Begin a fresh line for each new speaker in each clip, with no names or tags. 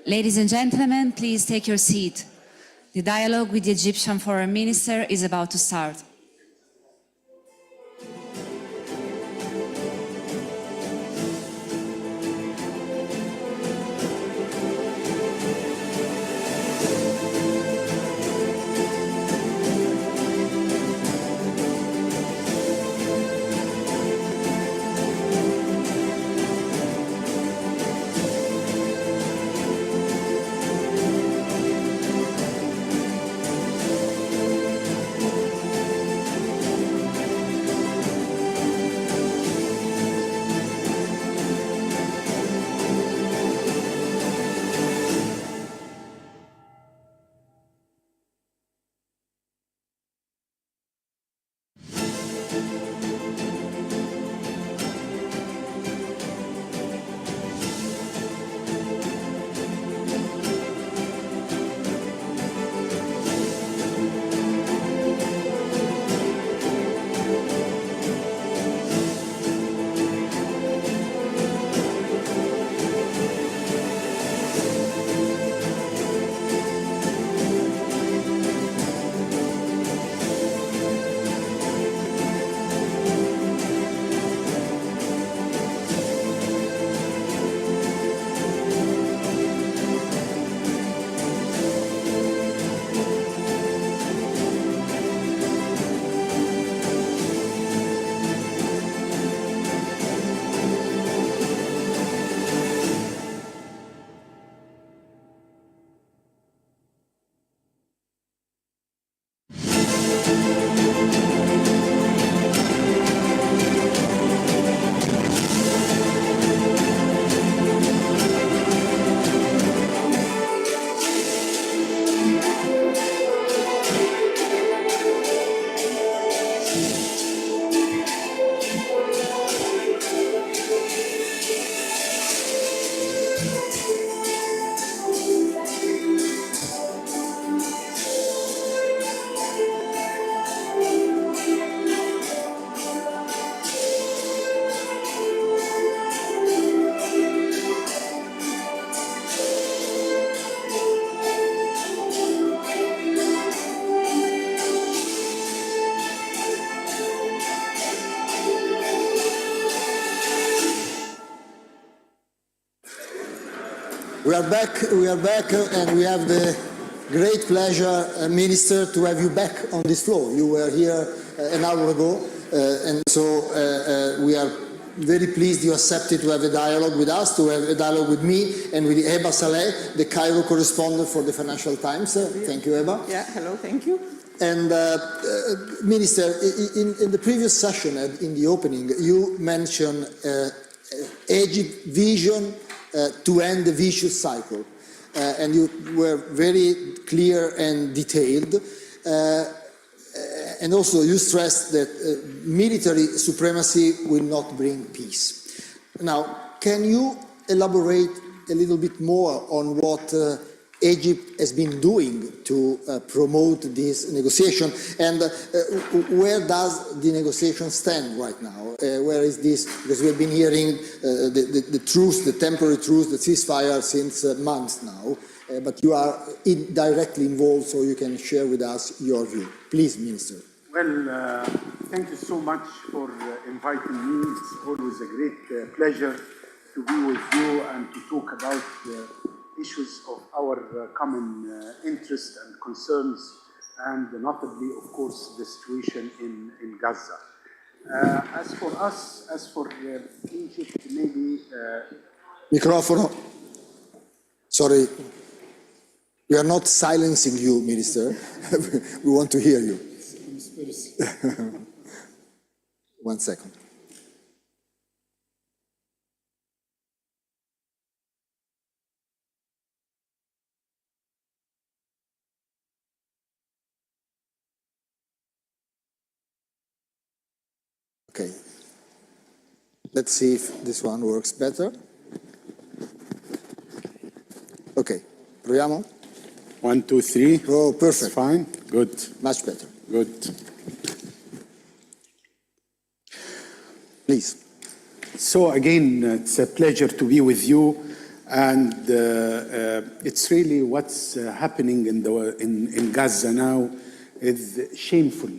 Ladies and gentlemen, please take your seat. The dialogue with the Egyptian Foreign Minister is about to start.
We are back, and we have the great pleasure, Minister, to have you back on this floor. You were here an hour ago, and so we are very pleased you accepted to have a dialogue with us, to have a dialogue with me and with Eba Saleh, the Cairo correspondent for the Financial Times. Thank you, Eba.
Yeah, hello, thank you.
And Minister, in the previous session, in the opening, you mentioned Egypt's vision to end the vicious cycle. And you were very clear and detailed. And also you stressed that military supremacy will not bring peace. Now, can you elaborate a little bit more on what Egypt has been doing to promote this negotiation, and where does the negotiation stand right now? Where is this? Because we have been hearing the truce, the temporary truce, the ceasefire since months now, but you are directly involved, so you can share with us your view. Please, Minister.
Well, thank you so much for inviting me. It's always a great pleasure to be with you and to talk about issues of our common interest and concerns, and notably, of course, the situation in Gaza. As for us, as for Egypt, maybe...
Microfono. Sorry. We are not silencing you, Minister. We want to hear you. 1 second. Okay. Let's see if this one works better. Okay. Proviamo?
1, 2, 3.
Oh, perfect.
It's fine. Good.
Much better.
Good.
Please.
So again, it's a pleasure to be with you. And it's really what's happening in Gaza now is shameful.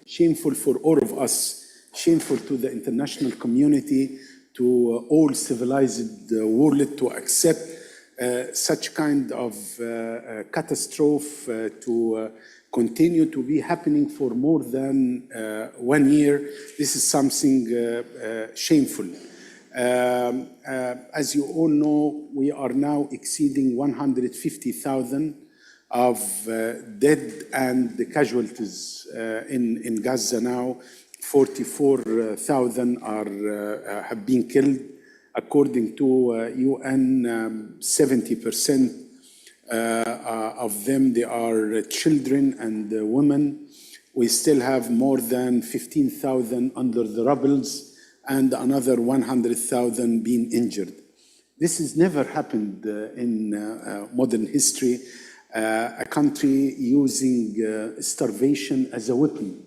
Shameful for all of us, shameful to the international community, to all civilized world to accept such kind of catastrophe to continue to be happening for more than 1 year. This is something shameful. As you all know, we are now exceeding 150,000 of dead and casualties in Gaza now. 44,000 have been killed. According to UN, 70% of them, they are children and women. We still have more than 15,000 under the rubbles and another 100,000 being injured. This has never happened in modern history. A country using starvation as a weapon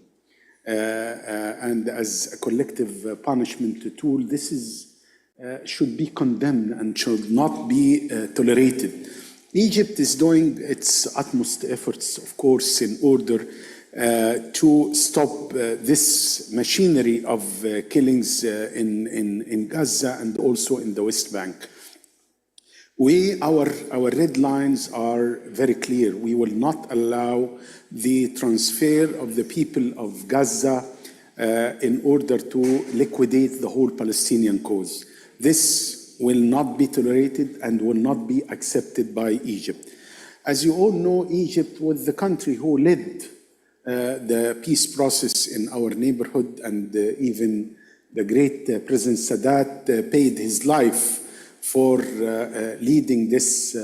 and as a collective punishment tool. This is should be condemned and should not be tolerated. Egypt is doing its utmost efforts, of course, in order to stop this machinery of killings in Gaza and also in the West Bank. Our red lines are very clear. We will not allow the transfer of the people of Gaza in order to liquidate the whole Palestinian cause. This will not be tolerated and will not be accepted by Egypt. As you all know, Egypt was the country who led the peace process in our neighborhood, and even the great President Sadat paid his life for leading this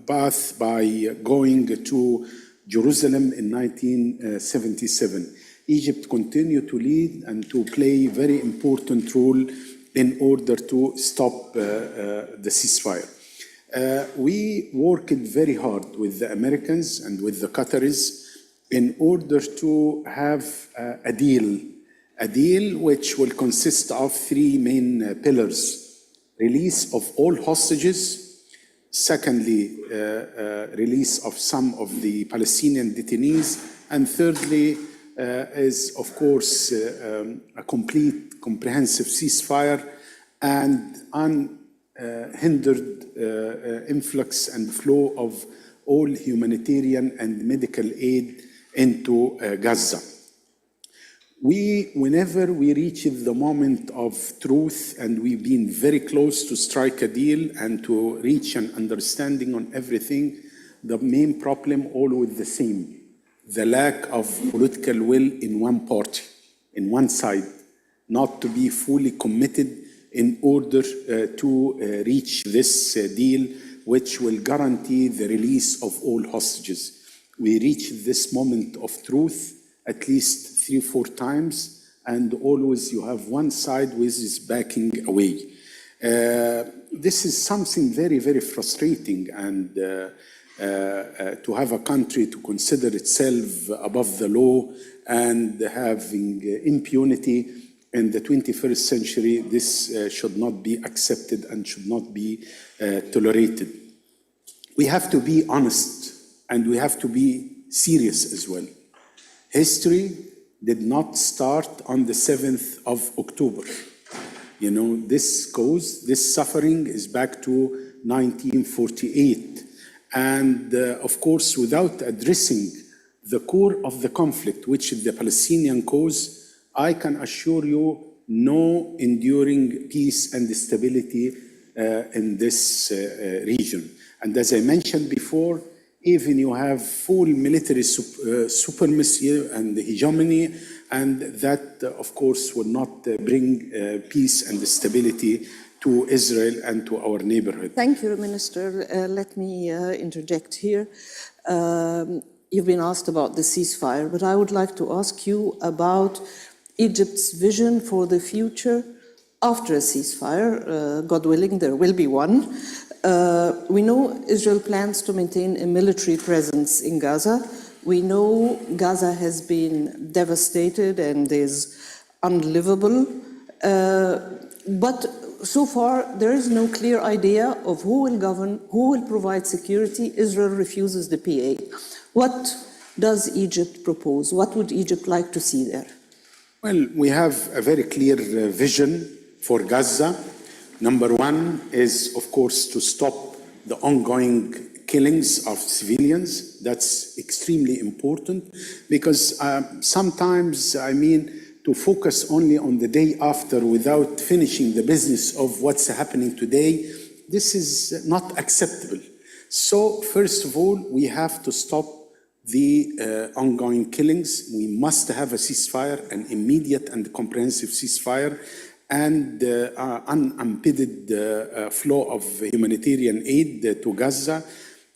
path by going to Jerusalem in 1977. Egypt continued to lead and to play a very important role in order to stop the ceasefire. We worked very hard with the Americans and with the Qataris in order to have a deal which will consist of 3 main pillars: release of all hostages, secondly, release of some of the Palestinian detainees, and thirdly, is, of course, a complete, comprehensive ceasefire and unhindered influx and flow of all humanitarian and medical aid into Gaza. Whenever we reach the moment of truth, and we've been very close to strike a deal and to reach an understanding on everything, the main problem always the same: the lack of political will in one party, in one side, not to be fully committed in order to reach this deal, which will guarantee the release of all hostages. We reached this moment of truth at least 3 or 4 times, and always you have one side which is backing away. This is something very, very frustrating, and to have a country to consider itself above the law and having impunity in the 21st century, this should not be accepted and should not be tolerated. We have to be honest, and we have to be serious as well. History did not start on the 7th of October. You know, this cause, this suffering is back to 1948. And of course, without addressing the core of the conflict, which is the Palestinian cause, I can assure you no enduring peace and stability in this region. And as I mentioned before, even you have full military supremacy and hegemony, and that, of course, will not bring peace and stability to Israel and to our neighborhood.
Thank you, Minister. Let me interject here. You've been asked about the ceasefire, but I would like to ask you about Egypt's vision for the future after a ceasefire. God willing, there will be one. We know Israel plans to maintain a military presence in Gaza. We know Gaza has been devastated and is unlivable. But so far, there is no clear idea of who will govern, who will provide security. Israel refuses the PA. What does Egypt propose? What would Egypt like to see there?
Well, we have a very clear vision for Gaza. Number one is, of course, to stop the ongoing killings of civilians. That's extremely important because sometimes, to focus only on the day after without finishing the business of what's happening today, this is not acceptable. So, first of all, we have to stop the ongoing killings. We must have a ceasefire, an immediate and comprehensive ceasefire, and unimpeded flow of humanitarian aid to Gaza.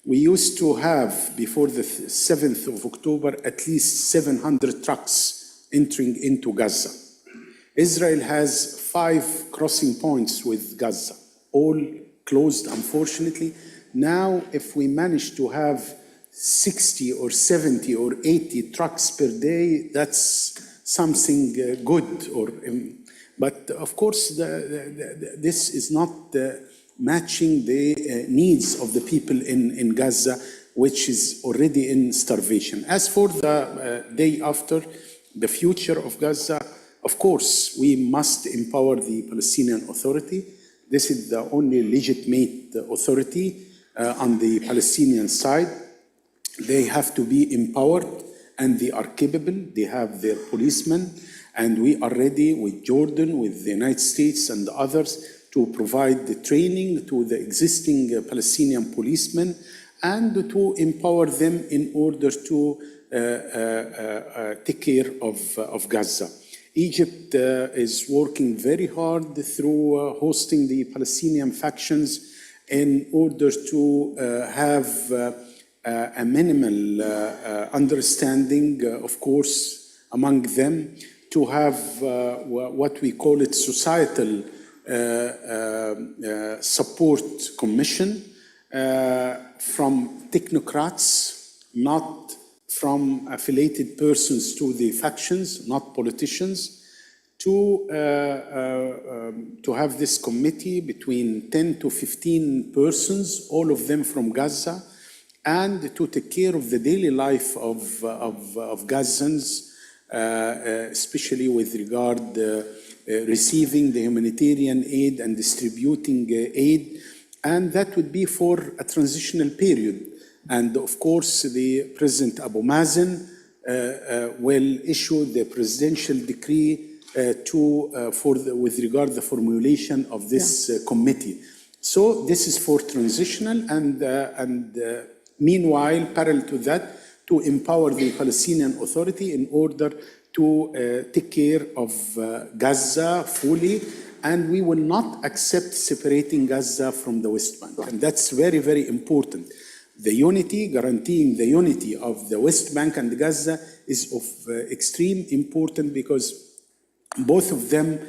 We used to have, before the 7th of October, at least 700 trucks entering into Gaza. Israel has 5 crossing points with Gaza, all closed, unfortunately. Now, if we manage to have 60 or 70 or 80 trucks per day, that's something good. But of course, this is not matching the needs of the people in Gaza, which is already in starvation. As for the day after, the future of Gaza, of course, we must empower the Palestinian Authority. This is the only legitimate authority on the Palestinian side. They have to be empowered, and they are capable. They have their policemen, and we are ready with Jordan, with the United States and others to provide the training to the existing Palestinian policemen and to empower them in order to take care of Gaza. Egypt is working very hard through hosting the Palestinian factions in order to have a minimal understanding, of course, among them, to have what we call it societal support commission from technocrats, not from affiliated persons to the factions, not politicians, to have this committee between 10 to 15 persons, all of them from Gaza, and to take care of the daily life of Gazans, especially with regard receiving the humanitarian aid and distributing aid, and that would be for a transitional period. And of course, the President Abu Mazen will issue the presidential decree with regard to the formulation of this committee. So this is for transitional, and meanwhile, parallel to that, to empower the Palestinian Authority in order to take care of Gaza fully, and we will not accept separating Gaza from the West Bank. And that's very, very important. The unity, guaranteeing the unity of the West Bank and Gaza is of extreme importance because both of them,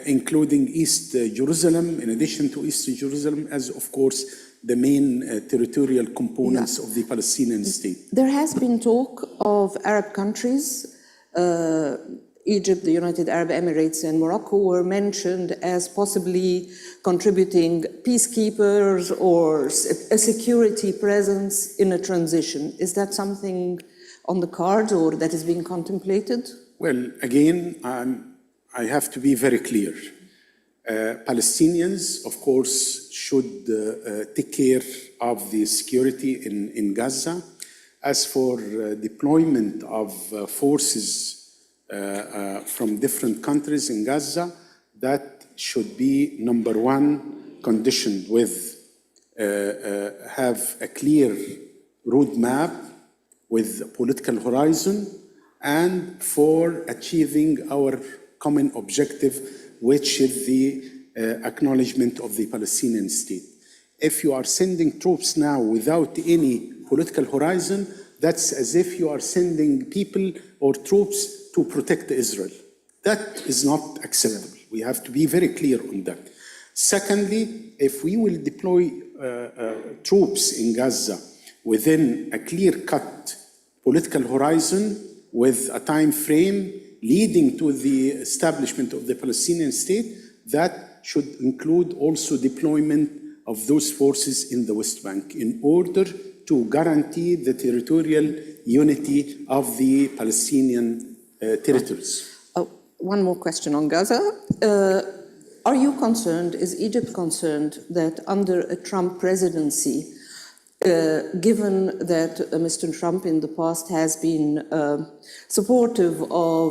including East Jerusalem, in addition to East Jerusalem, as of course the main territorial components of the Palestinian state.
There has been talk of Arab countries, Egypt, the United Arab Emirates, and Morocco were mentioned as possibly contributing peacekeepers or a security presence in a transition. Is that something on the cards or that is being contemplated?
Well, again, I have to be very clear. Palestinians, of course, should take care of the security in Gaza. As for deployment of forces from different countries in Gaza, that should be number one, conditioned with have a clear roadmap with a political horizon and for achieving our common objective, which is the acknowledgement of the Palestinian state. If you are sending troops now without any political horizon, that's as if you are sending people or troops to protect Israel. That is not acceptable. We have to be very clear on that. Secondly, if we will deploy troops in Gaza within a clear-cut political horizon with a time frame leading to the establishment of the Palestinian state, that should include also deployment of those forces in the West Bank in order to guarantee the territorial unity of the Palestinian territories.
One more question on Gaza. Are you concerned, is Egypt concerned that under a Trump presidency, given that Mr. Trump in the past has been supportive of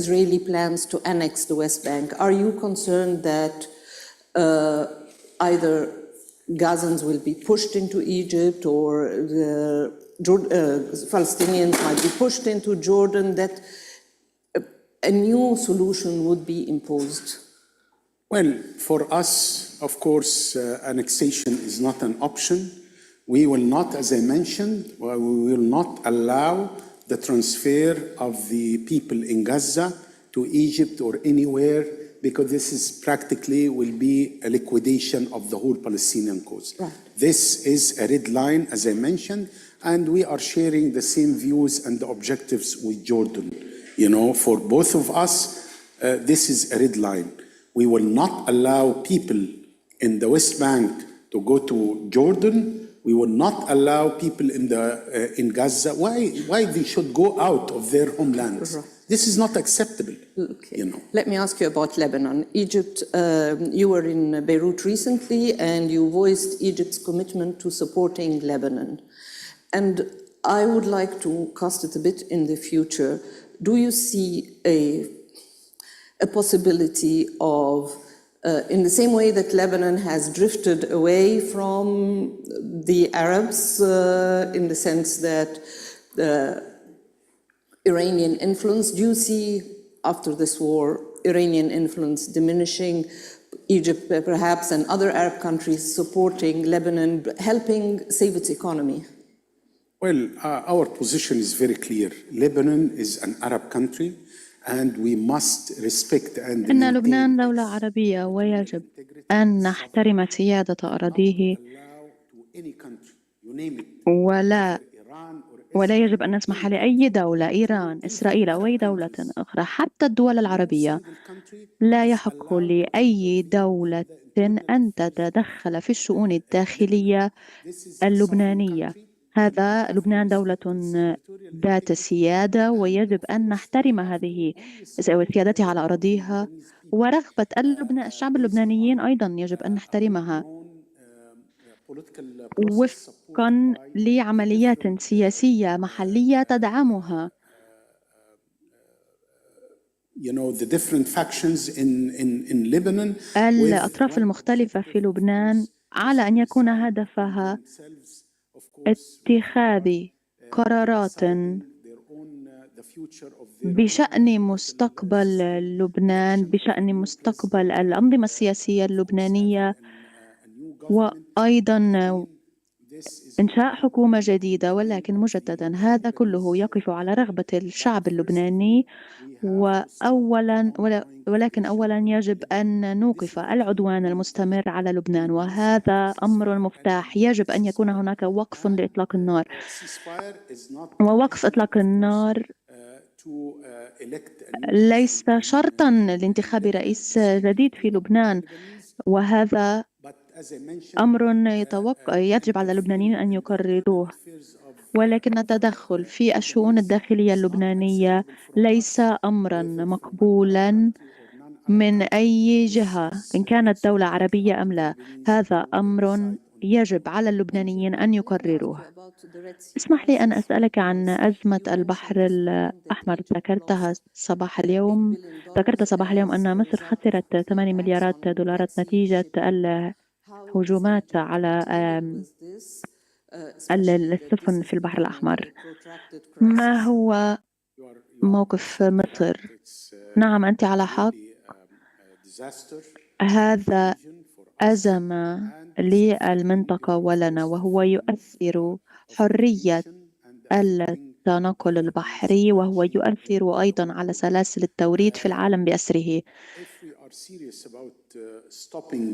Israeli plans to annex the West Bank, are you concerned that either Gazans will be pushed into Egypt or the Palestinians might be pushed into Jordan, that a new solution would be imposed?
Well, for us, of course, annexation is not an option. We will not, as I mentioned, we will not allow the transfer of the people in Gaza to Egypt or anywhere, because this is practically will be a liquidation of the whole Palestinian cause.
Right.
This is a red line, as I mentioned, and we are sharing the same views and the objectives with Jordan. You know, for both of us, this is a red line. We will not allow people in the West Bank to go to Jordan. We will not allow people in Gaza. Why they should go out of their homelands? This is not acceptable.
Okay.
You know.
Let me ask you about Lebanon. Egypt, you were in Beirut recently and you voiced Egypt's commitment to supporting Lebanon. And I would like to cast it a bit in the future. Do you see a possibility of, in the same way that Lebanon has drifted away from the Arabs, in the sense that Iranian influence, do you see after this war Iranian influence diminishing, Egypt perhaps and other Arab countries supporting Lebanon, helping save its economy?
Well, our position is very clear. Lebanon is an Arab country, and we must respect and
إن لبنان دولة عربية ويجب أن نحترم سيادة أراضيه ولا يجب أن نسمح لأي دولة، إيران، إسرائيل أو أي دولة أخرى، حتى الدول العربية، لا يحق لأي دولة أن تتدخل في الشؤون الداخلية اللبنانية. هذا لبنان دولة ذات سيادة ويجب أن نحترم هذه سيادتها على أراضيها، ورغبة الشعب اللبنانيين أيضا يجب أن نحترمها وفقا لعمليات سياسية محلية تدعمها. الأطراف المختلفة في لبنان على أن يكون هدفها اتخاذ قرارات بشأن مستقبل لبنان، بشأن مستقبل الأنظمة السياسية اللبنانية، وأيضا إنشاء حكومة جديدة. ولكن مجددا هذا كله يقف على رغبة الشعب اللبناني، ولكن أولا يجب أن نوقف العدوان المستمر على لبنان، وهذا أمر مفتاح. يجب أن يكون هناك وقف لإطلاق النار، ووقف إطلاق النار ليس شرطا لانتخاب رئيس جديد في لبنان، وهذا أمر يجب على اللبنانيين أن يقرروه. ولكن التدخل في الشؤون الداخلية اللبنانية ليس أمرا مقبولا من أي جهة، إن كانت دولة عربية أم لا. هذا أمر يجب على اللبنانيين أن يقرروه. اسمح لي أن أسألك عن أزمة البحر الأحمر. ذكرت صباح اليوم أن مصر خسرت 8 مليارات دولارات نتيجة الهجومات على السفن في البحر الأحمر. ما هو موقف مصر؟ نعم، أنت على حق. هذا أزمة للمنطقة ولنا، وهو يؤثر حرية التنقل البحري، وهو يؤثر أيضا على سلاسل التوريد في العالم بأسره.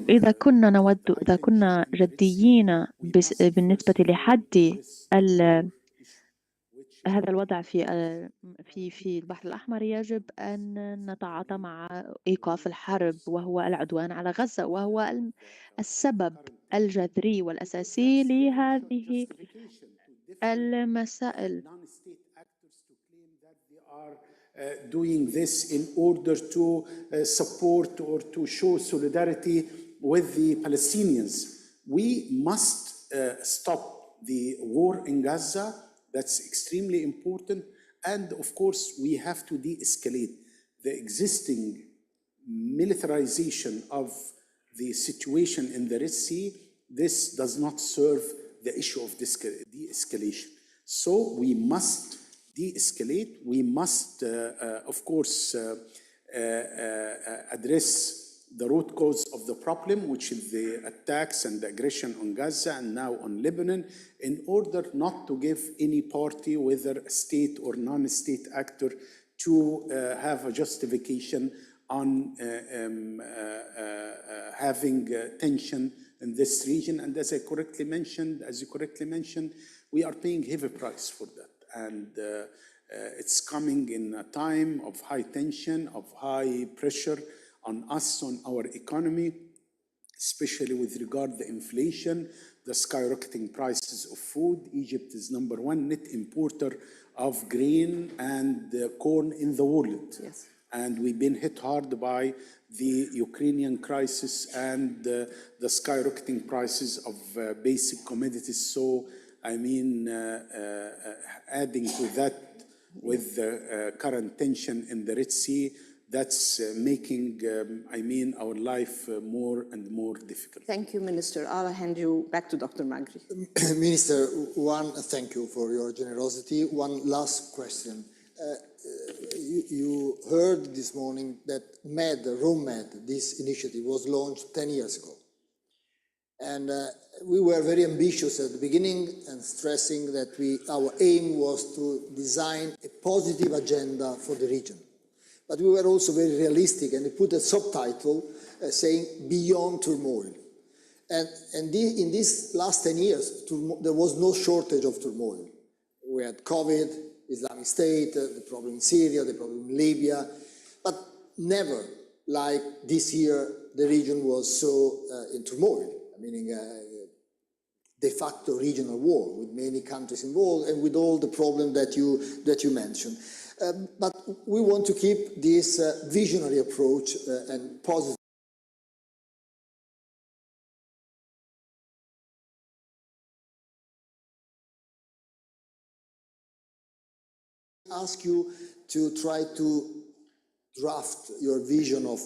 إذا كنا جديين بالنسبة لحد هذا الوضع في البحر الأحمر يجب أن نتعاطى مع إيقاف الحرب، وهو العدوان على غزة، وهو السبب الجذري والأساسي لهذه المسائل.
Doing this in order to support or to show solidarity with the Palestinians. We must stop the war in Gaza. That's extremely important. And of course, we have to de-escalate the existing militarization of the situation in the Red Sea. This does not serve the issue of de-escalation. So we must de-escalate. We must, of course, address the root cause of the problem, which is the attacks and the aggression on Gaza and now on Lebanon, in order not to give any party, whether a state or non-state actor, to have a justification on having tension in this region. And as you correctly mentioned, we are paying heavy price for that. And it's coming in a time of high tension, of high pressure on us, on our economy, especially with regard to the inflation, the skyrocketing prices of food. Egypt is #1 net importer of grain and corn in the world.
Yes.
And we've been hit hard by the Ukrainian crisis and the skyrocketing prices of basic commodities. So, I mean, adding to that with the current tension in the Red Sea, that's making, our life more and more difficult.
Thank you, Minister. I'll hand you back to Dr. Magri.
Minister, thank you for your generosity. One last question. You heard this morning that RoMed, this initiative, was launched 10 years ago. And we were very ambitious at the beginning and stressing that our aim was to design a positive agenda for the region. But we were also very realistic, and we put a subtitle saying beyond turmoil. And in these last 10 years, there was no shortage of turmoil. We had COVID, Islamic State, the problem in Syria, the problem in Libya, but never like this year the region was so in turmoil, meaning de facto regional war with many countries involved and with all the problems that you mentioned. But we want to keep this visionary approach and positive. Ask you to try to draft your vision of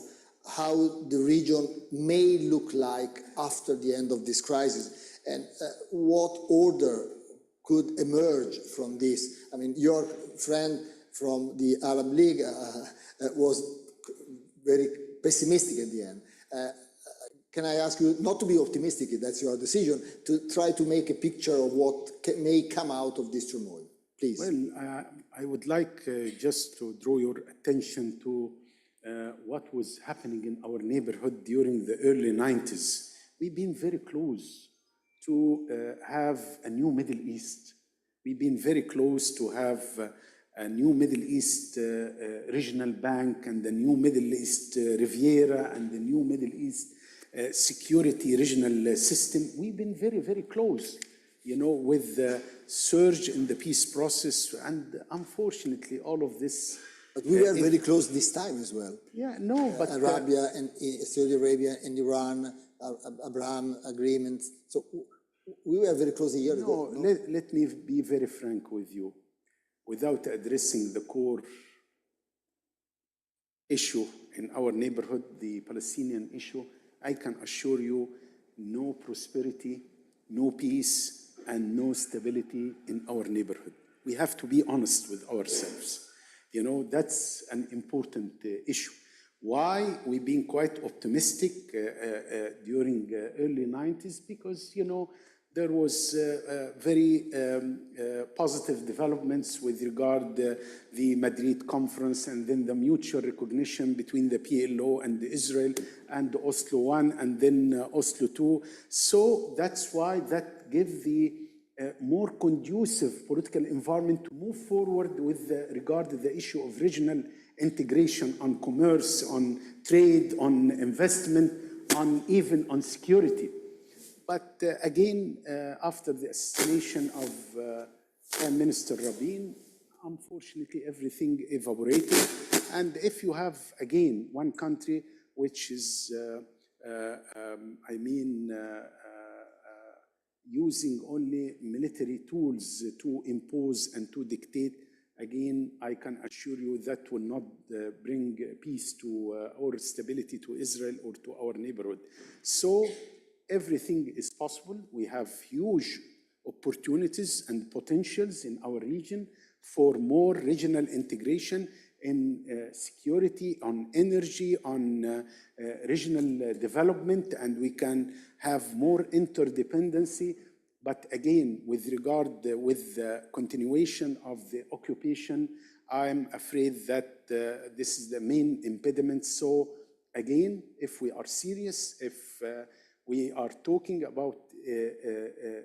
how the region may look like after the end of this crisis and what order could emerge from this. I mean, your friend from the Arab League was very pessimistic at the end. Can I ask you not to be optimistic, that's your decision, to try to make a picture of what may come out of this turmoil? Please.
Well, I would like just to draw your attention to what was happening in our neighborhood during the early 90s. We've been very close to have a new Middle East. We've been very close to have a new Middle East regional bank and the new Middle East Riviera and the new Middle East security regional system. We've been very, very close, with the surge in the peace process. And unfortunately, all of this.
But we were very close this time as well.
Yeah, no, but
Arabia and Saudi Arabia and Iran, Abraham agreement. So we were very close a year ago.
No, let me be very frank with you. Without addressing the core issue in our neighborhood, the Palestinian issue, I can assure you no prosperity, no peace, and no stability in our neighborhood. We have to be honest with ourselves. That's an important issue. Why we've been quite optimistic during early 90s? Because, there was very positive developments with regard the Madrid conference and then the mutual recognition between the PLO and Israel and Oslo I and then Oslo II. So that's why that gave the more conducive political environment to move forward with regard to the issue of regional integration on commerce, on trade, on investment, on even on security. But again, after the assassination of Prime Minister Rabin, unfortunately, everything evaporated. And if you have, again, one country which is, using only military tools to impose and to dictate, again, I can assure you that will not bring peace to or stability to Israel or to our neighborhood. So everything is possible. We have huge opportunities and potentials in our region for more regional integration in security, on energy, on regional development, and we can have more interdependency. But again, with regard with the continuation of the occupation, I'm afraid that this is the main impediment. So again, if we are serious, if we are talking about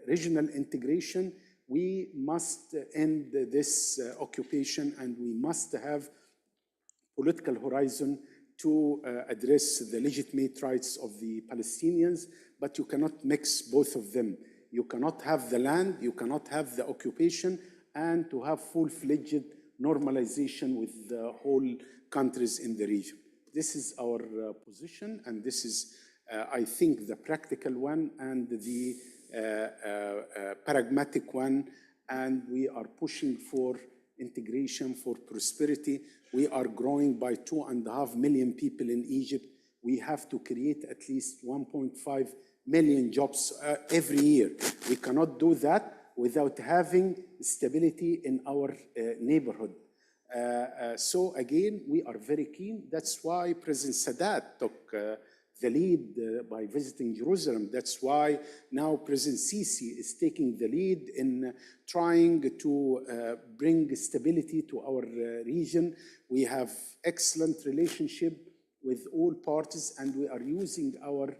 regional integration, we must end this occupation, and we must have political horizon to address the legitimate rights of the Palestinians, but you cannot mix both of them. You cannot have the land, you cannot have the occupation, and to have full-fledged normalization with the whole countries in the region. This is our position, and this is, I think, the practical one and the pragmatic one, and we are pushing for integration, for prosperity. We are growing by 2.5 million people in Egypt. We have to create at least 1.5 million jobs every year. We cannot do that without having stability in our neighborhood. So again, we are very keen. That's why President Sadat took the lead by visiting Jerusalem. That's why now President Sisi is taking the lead in trying to bring stability to our region. We have excellent relationship with all parties, and we are using our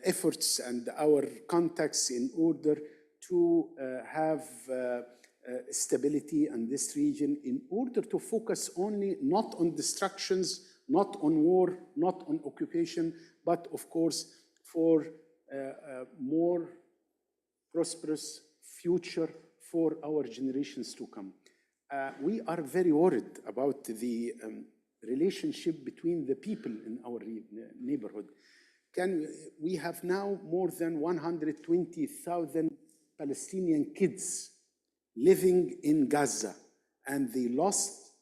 efforts and our contacts in order to have stability in this region, in order to focus only not on destructions, not on war, not on occupation, but of course for a more prosperous future for our generations to come. We are very worried about the relationship between the people in our neighborhood. We have now more than 120,000 Palestinian kids living in Gaza, and they lost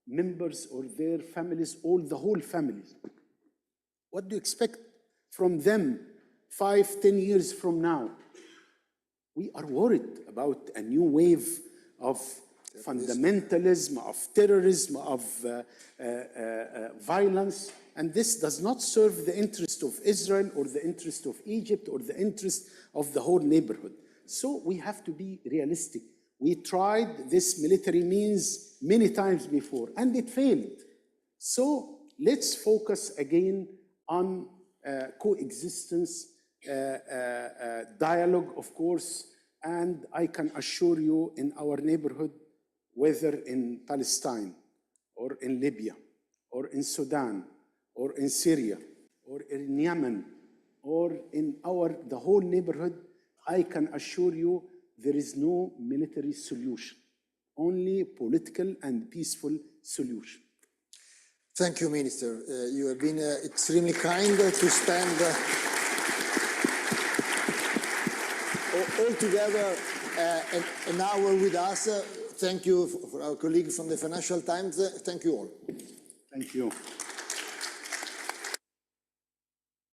members or their families, the whole families. What do you expect from them 5-10 years from now? We are worried about a new wave of fundamentalism, of terrorism, of violence, and this does not serve the interest of Israel or the interest of Egypt or the interest of the whole neighborhood. So we have to be realistic. We tried this military means many times before, and it failed. So let's focus again on coexistence, dialogue, of course, and I can assure you in our neighborhood, whether in Palestine or in Libya or in Sudan or in Syria or in Yemen or in the whole neighborhood, I can assure you there is no military solution, only political and peaceful solution.
Thank you, Minister. You have been extremely kind to spend all together an hour with us. Thank you for our colleague from the Financial Times. Thank you all.
Thank you.